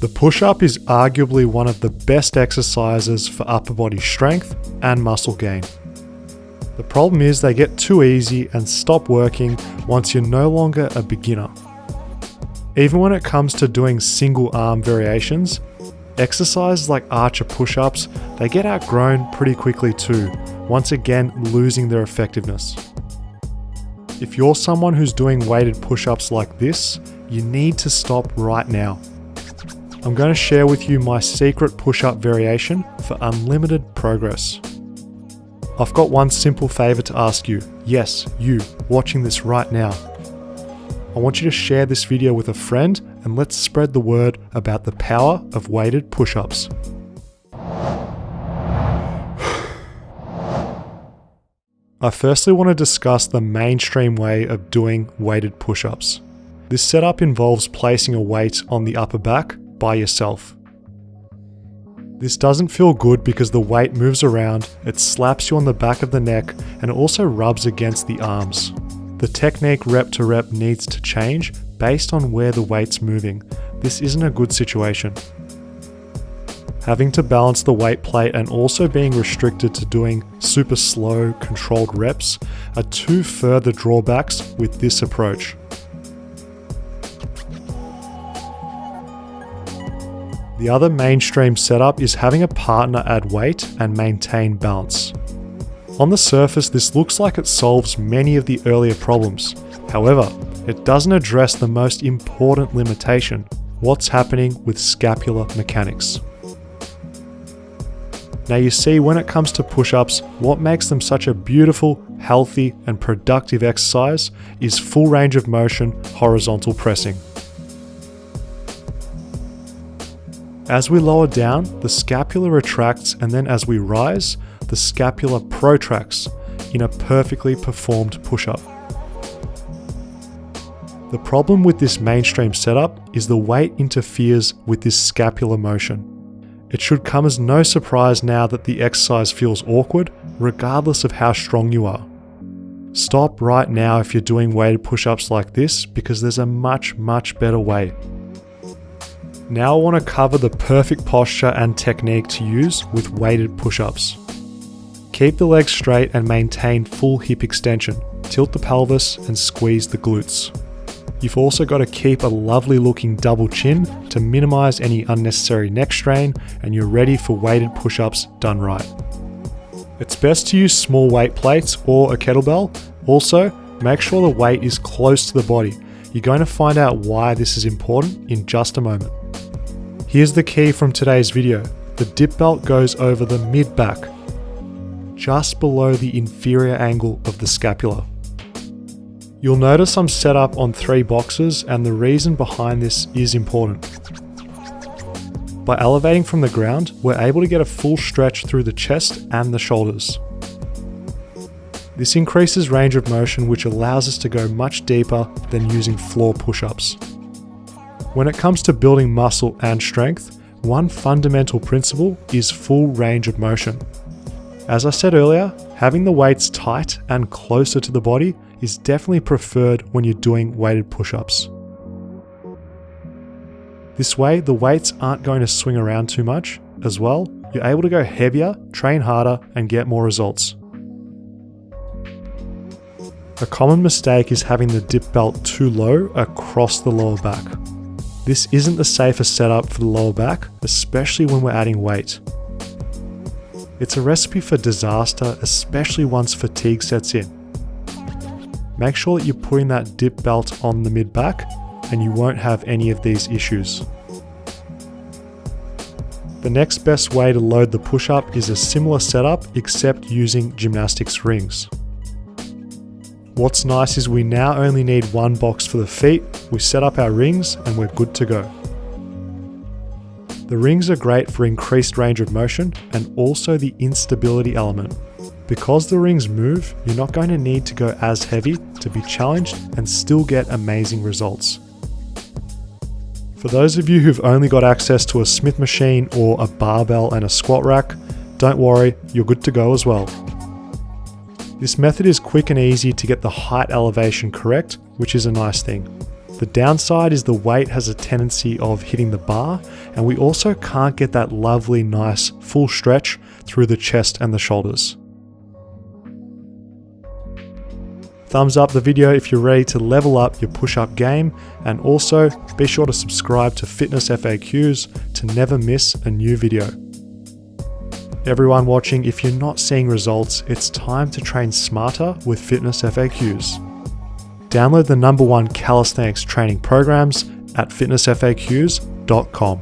The push-up is arguably one of the best exercises for upper body strength and muscle gain. The problem is they get too easy and stop working once you're no longer a beginner. Even when it comes to doing single arm variations, exercises like archer push-ups, they get outgrown pretty quickly too, once again losing their effectiveness. If you're someone who's doing weighted push-ups like this, you need to stop right now. I'm going to share with you my secret push-up variation for unlimited progress. I've got one simple favor to ask you. Yes, you, watching this right now. I want you to share this video with a friend and let's spread the word about the power of weighted push-ups. I firstly want to discuss the mainstream way of doing weighted push-ups. This setup involves placing a weight on the upper back by yourself. This doesn't feel good because the weight moves around, it slaps you on the back of the neck, and it also rubs against the arms. The technique rep to rep needs to change based on where the weight's moving. This isn't a good situation. Having to balance the weight plate and also being restricted to doing super slow, controlled reps are two further drawbacks with this approach. The other mainstream setup is having a partner add weight and maintain balance. On the surface, this looks like it solves many of the earlier problems. However, it doesn't address the most important limitation: what's happening with scapular mechanics. Now you see, when it comes to push-ups, what makes them such a beautiful, healthy, and productive exercise is full range of motion, horizontal pressing. As we lower down, the scapula retracts, and then as we rise, the scapula protracts in a perfectly performed push-up. The problem with this mainstream setup is the weight interferes with this scapular motion. It should come as no surprise now that the exercise feels awkward, regardless of how strong you are. Stop right now if you're doing weighted push-ups like this, because there's a much better way. Now I want to cover the perfect posture and technique to use with weighted push-ups. Keep the legs straight and maintain full hip extension. Tilt the pelvis and squeeze the glutes. You've also got to keep a lovely looking double chin to minimize any unnecessary neck strain, and you're ready for weighted push-ups done right. It's best to use small weight plates or a kettlebell. Also, make sure the weight is close to the body. You're going to find out why this is important in just a moment. Here's the key from today's video. The dip belt goes over the mid-back, just below the inferior angle of the scapula. You'll notice I'm set up on 3 boxes, and the reason behind this is important. By elevating from the ground, we're able to get a full stretch through the chest and the shoulders. This increases range of motion, which allows us to go much deeper than using floor push-ups. When it comes to building muscle and strength, one fundamental principle is full range of motion. As I said earlier, having the weights tight and closer to the body is definitely preferred when you're doing weighted push-ups. This way, the weights aren't going to swing around too much. As well, you're able to go heavier, train harder, and get more results. A common mistake is having the dip belt too low across the lower back. This isn't the safest setup for the lower back, especially when we're adding weight. It's a recipe for disaster, especially once fatigue sets in. Make sure that you're putting that dip belt on the mid-back, and you won't have any of these issues. The next best way to load the push-up is a similar setup, except using gymnastics rings. What's nice is we now only need 1 box for the feet. We set up our rings and we're good to go. The rings are great for increased range of motion and also the instability element. Because the rings move, you're not going to need to go as heavy to be challenged and still get amazing results. For those of you who've only got access to a Smith machine or a barbell and a squat rack, don't worry, you're good to go as well. This method is quick and easy to get the height elevation correct, which is a nice thing. The downside is the weight has a tendency of hitting the bar, and we also can't get that lovely, nice, full stretch through the chest and the shoulders. Thumbs up the video if you're ready to level up your push-up game, and also be sure to subscribe to Fitness FAQs to never miss a new video. Everyone watching, if you're not seeing results, it's time to train smarter with Fitness FAQs. Download the #1 calisthenics training programs at fitnessfaqs.com.